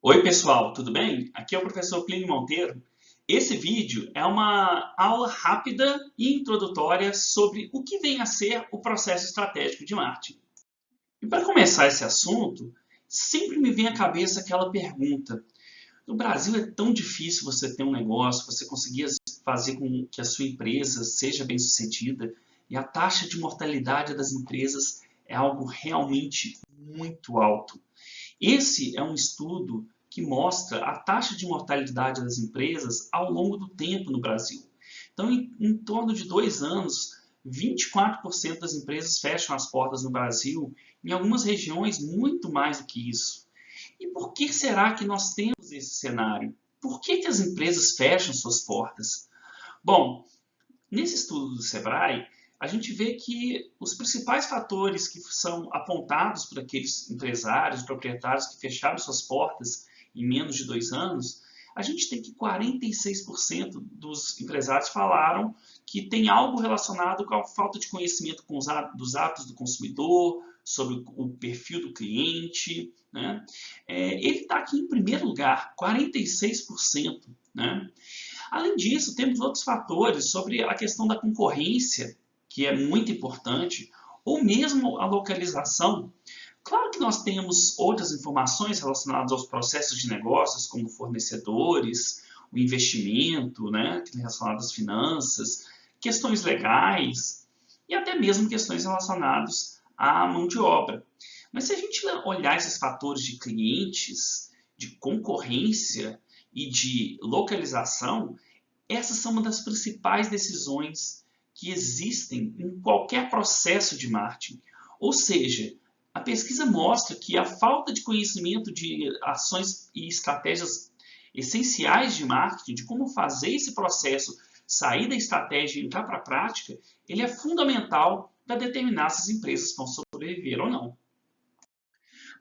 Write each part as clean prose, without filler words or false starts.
Oi pessoal, tudo bem? Aqui é o professor Plínio Monteiro. Esse vídeo é uma aula rápida e introdutória sobre o que vem a ser o processo estratégico de marketing. E para começar esse assunto, sempre me vem à cabeça aquela pergunta: no Brasil é tão difícil você ter um negócio, você conseguir fazer com que a sua empresa seja bem-sucedida, e a taxa de mortalidade das empresas é algo realmente muito alto. Esse é um estudo que mostra a taxa de mortalidade das empresas ao longo do tempo no Brasil. Então, em torno de 2 anos, 24% das empresas fecham as portas no Brasil, em algumas regiões muito mais do que isso. E por que será que nós temos esse cenário? Por que as empresas fecham suas portas? Bom, nesse estudo do Sebrae, a gente vê que os principais fatores que são apontados por aqueles empresários, proprietários que fecharam suas portas em menos de 2 anos, a gente tem que 46% dos empresários falaram que tem algo relacionado com a falta de conhecimento dos hábitos do consumidor, sobre o perfil do cliente, né? Ele está aqui em primeiro lugar, 46%, né? Além disso, temos outros fatores sobre a questão da concorrência, que é muito importante, ou mesmo a localização. Claro que nós temos outras informações relacionadas aos processos de negócios, como fornecedores, o investimento, né, relacionado às finanças, questões legais e até mesmo questões relacionadas à mão de obra. Mas se a gente olhar esses fatores de clientes, de concorrência e de localização, essas são uma das principais decisões que existem em qualquer processo de marketing. Ou seja, a pesquisa mostra que a falta de conhecimento de ações e estratégias essenciais de marketing, de como fazer esse processo sair da estratégia e entrar para a prática, ele é fundamental para determinar se as empresas vão sobreviver ou não.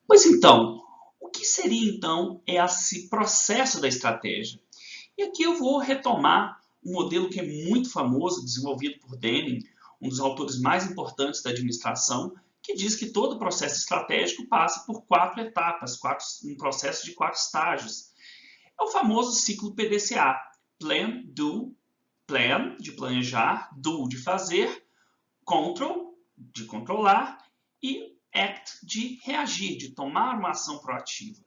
Pois então, o que seria então esse processo da estratégia? E aqui eu vou retomar um modelo que é muito famoso, desenvolvido por Deming, um dos autores mais importantes da administração, que diz que todo processo estratégico passa por 4 etapas, um processo de 4 estágios. É o famoso ciclo PDCA: Plan, Do, Plan, de planejar, Do, de fazer, Control, de controlar, e Act, de reagir, de tomar uma ação proativa.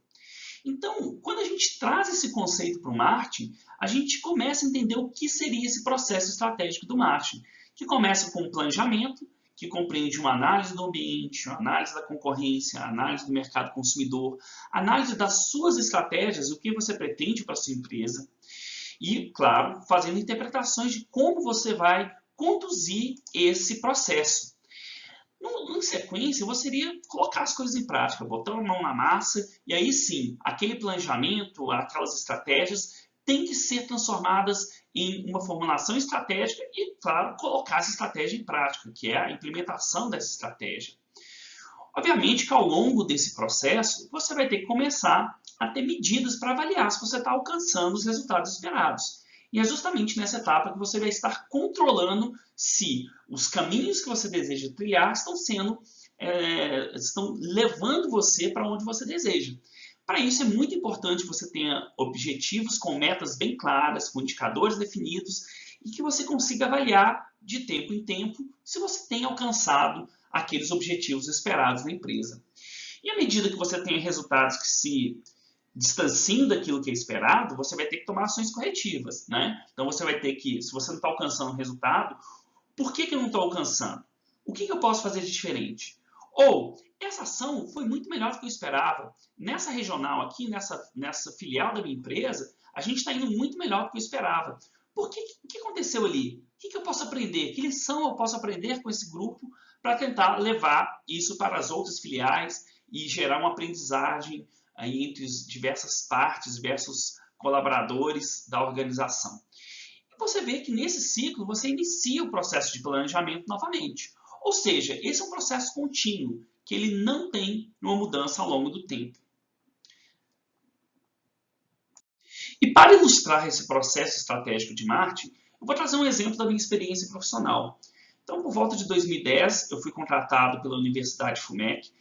Então, quando a gente traz esse conceito para o marketing, a gente começa a entender o que seria esse processo estratégico do marketing, que começa com o planejamento, que compreende uma análise do ambiente, uma análise da concorrência, análise do mercado consumidor, análise das suas estratégias, o que você pretende para a sua empresa, e, claro, fazendo interpretações de como você vai conduzir esse processo. Em sequência, você iria colocar as coisas em prática, botar a mão na massa, e aí sim, aquele planejamento, aquelas estratégias, têm que ser transformadas em uma formulação estratégica e, claro, colocar essa estratégia em prática, que é a implementação dessa estratégia. Obviamente que ao longo desse processo, você vai ter que começar a ter medidas para avaliar se você está alcançando os resultados esperados. E é justamente nessa etapa que você vai estar controlando se os caminhos que você deseja trilhar estão levando você para onde você deseja. Para isso é muito importante que você tenha objetivos com metas bem claras, com indicadores definidos e que você consiga avaliar de tempo em tempo se você tem alcançado aqueles objetivos esperados na empresa. E à medida que você tenha resultados que se distanciando daquilo que é esperado, você vai ter que tomar ações corretivas, né? Então você vai ter que, se você não está alcançando o resultado, por que eu não estou alcançando? O que eu posso fazer de diferente? Ou, essa ação foi muito melhor do que eu esperava. Nessa regional aqui, nessa filial da minha empresa, a gente está indo muito melhor do que eu esperava. O que aconteceu ali? O que eu posso aprender? Que lição eu posso aprender com esse grupo para tentar levar isso para as outras filiais e gerar uma aprendizagem aí entre as diversas partes, diversos colaboradores da organização. E você vê que nesse ciclo você inicia o processo de planejamento novamente. Ou seja, esse é um processo contínuo, que ele não tem uma mudança ao longo do tempo. E para ilustrar esse processo estratégico de marketing, eu vou trazer um exemplo da minha experiência profissional. Então, por volta de 2010, eu fui contratado pela Universidade FUMEC,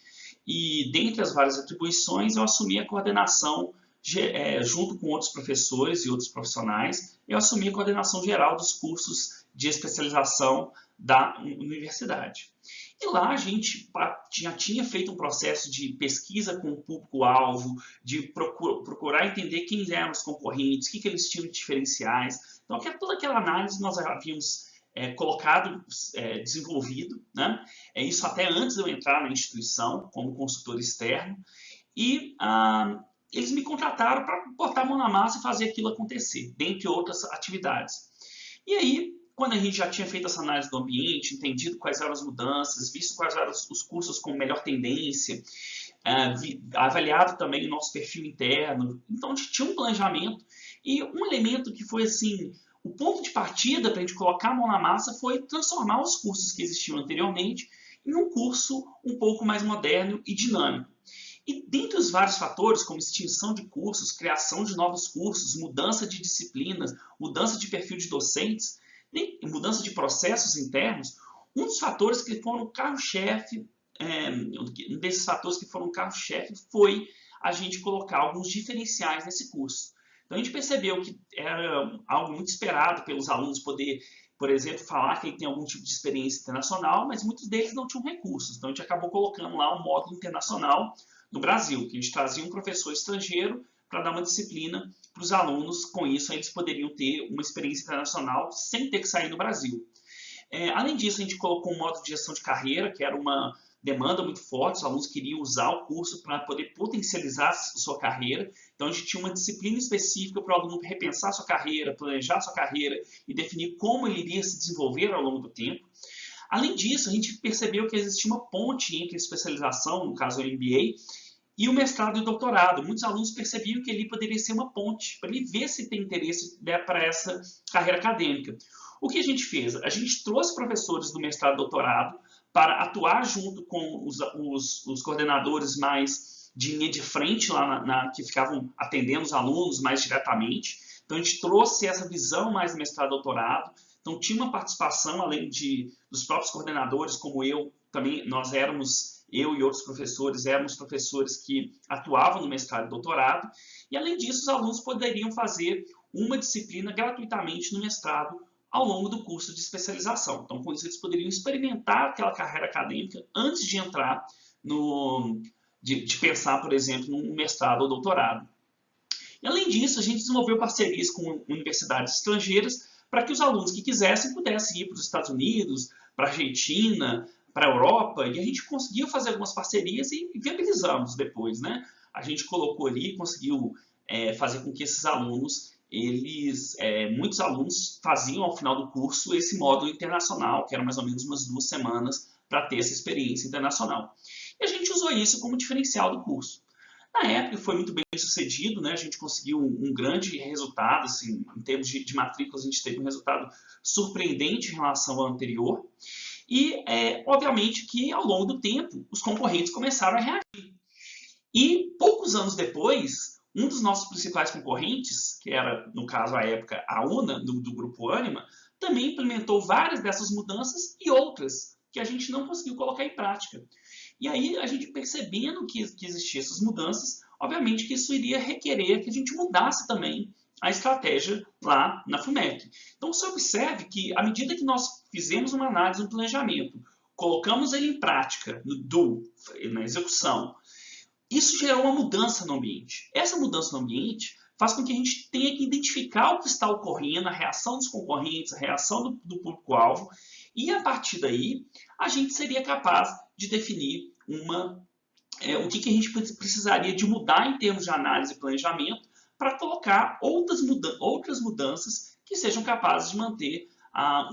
e dentre as várias atribuições eu assumi a coordenação junto com outros professores e outros profissionais, eu assumi a coordenação geral dos cursos de especialização da universidade. E lá a gente já tinha feito um processo de pesquisa com o público-alvo, de procurar entender quem eram os concorrentes, o que eles tinham de diferenciais. Então, toda aquela análise nós havíamos desenvolvido, né? Isso até antes de eu entrar na instituição como consultor externo. E eles me contrataram para botar a mão na massa e fazer aquilo acontecer, dentre outras atividades. E aí, quando a gente já tinha feito essa análise do ambiente, entendido quais eram as mudanças, visto quais eram os cursos com melhor tendência, avaliado também o nosso perfil interno, então a gente tinha um planejamento. E um elemento que foi assim, o ponto de partida para a gente colocar a mão na massa foi transformar os cursos que existiam anteriormente em um curso um pouco mais moderno e dinâmico. E dentre os vários fatores, como extinção de cursos, criação de novos cursos, mudança de disciplinas, mudança de perfil de docentes, mudança de processos internos, um dos fatores que foram carro-chefe, um desses fatores que foram carro-chefe foi a gente colocar alguns diferenciais nesse curso. Então a gente percebeu que era algo muito esperado pelos alunos poder, por exemplo, falar que ele tem algum tipo de experiência internacional, mas muitos deles não tinham recursos. Então a gente acabou colocando lá um módulo internacional no Brasil, que a gente trazia um professor estrangeiro para dar uma disciplina para os alunos. Com isso, eles poderiam ter uma experiência internacional sem ter que sair do Brasil. Além disso, a gente colocou um módulo de gestão de carreira, que era uma demanda muito forte. Os alunos queriam usar o curso para poder potencializar a sua carreira. Então, a gente tinha uma disciplina específica para o aluno repensar a sua carreira, planejar a sua carreira e definir como ele iria se desenvolver ao longo do tempo. Além disso, a gente percebeu que existia uma ponte entre a especialização, no caso o MBA, e o mestrado e o doutorado. Muitos alunos percebiam que ele poderia ser uma ponte, para ele ver se tem interesse para essa carreira acadêmica. O que a gente fez? A gente trouxe professores do mestrado e doutorado para atuar junto com os coordenadores mais de linha de frente, lá que ficavam atendendo os alunos mais diretamente. Então, a gente trouxe essa visão mais do mestrado e doutorado. Então, tinha uma participação, além dos próprios coordenadores, como eu, também eu e outros professores éramos professores que atuavam no mestrado e doutorado, e além disso os alunos poderiam fazer uma disciplina gratuitamente no mestrado ao longo do curso de especialização. Então, com isso, eles poderiam experimentar aquela carreira acadêmica antes de entrar de pensar, por exemplo, num mestrado ou doutorado. E além disso, a gente desenvolveu parcerias com universidades estrangeiras para que os alunos que quisessem pudessem ir para os Estados Unidos, para a Argentina, para a Europa, e a gente conseguiu fazer algumas parcerias e viabilizamos depois, né? A gente colocou ali, conseguiu fazer com que esses alunos, muitos alunos faziam ao final do curso esse módulo internacional, que era mais ou menos umas 2 semanas para ter essa experiência internacional. E a gente usou isso como diferencial do curso. Na época foi muito bem sucedido, né? A gente conseguiu um grande resultado, assim, em termos de matrículas, a gente teve um resultado surpreendente em relação ao anterior. E, obviamente, que ao longo do tempo, os concorrentes começaram a reagir. E, poucos anos depois, um dos nossos principais concorrentes, que era, no caso, à época, a UNA, do Grupo Ânima, também implementou várias dessas mudanças e outras que a gente não conseguiu colocar em prática. E aí, a gente percebendo que existiam essas mudanças, obviamente que isso iria requerer que a gente mudasse também a estratégia lá na FUMEC. Então, você observe que, à medida que nós fizemos uma análise, um planejamento, colocamos ele em prática, na execução, isso gerou uma mudança no ambiente. Essa mudança no ambiente faz com que a gente tenha que identificar o que está ocorrendo, a reação dos concorrentes, a reação do público-alvo, e, a partir daí, a gente seria capaz de definir o que a gente precisaria de mudar em termos de análise e planejamento para colocar outras mudanças que sejam capazes de manter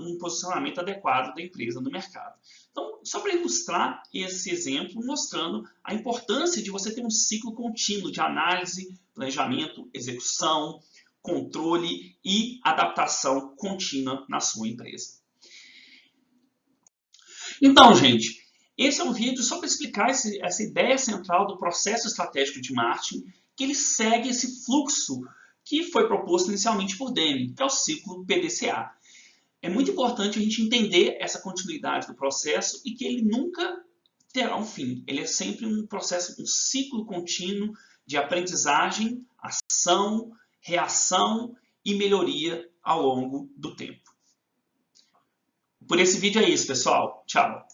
um posicionamento adequado da empresa no mercado. Então, só para ilustrar esse exemplo, mostrando a importância de você ter um ciclo contínuo de análise, planejamento, execução, controle e adaptação contínua na sua empresa. Então, gente, esse é um vídeo só para explicar essa ideia central do processo estratégico de marketing, que ele segue esse fluxo que foi proposto inicialmente por Deming, que é o ciclo PDCA. É muito importante a gente entender essa continuidade do processo e que ele nunca terá um fim. Ele é sempre um processo, um ciclo contínuo de aprendizagem, ação, reação e melhoria ao longo do tempo. Por esse vídeo é isso, pessoal. Tchau!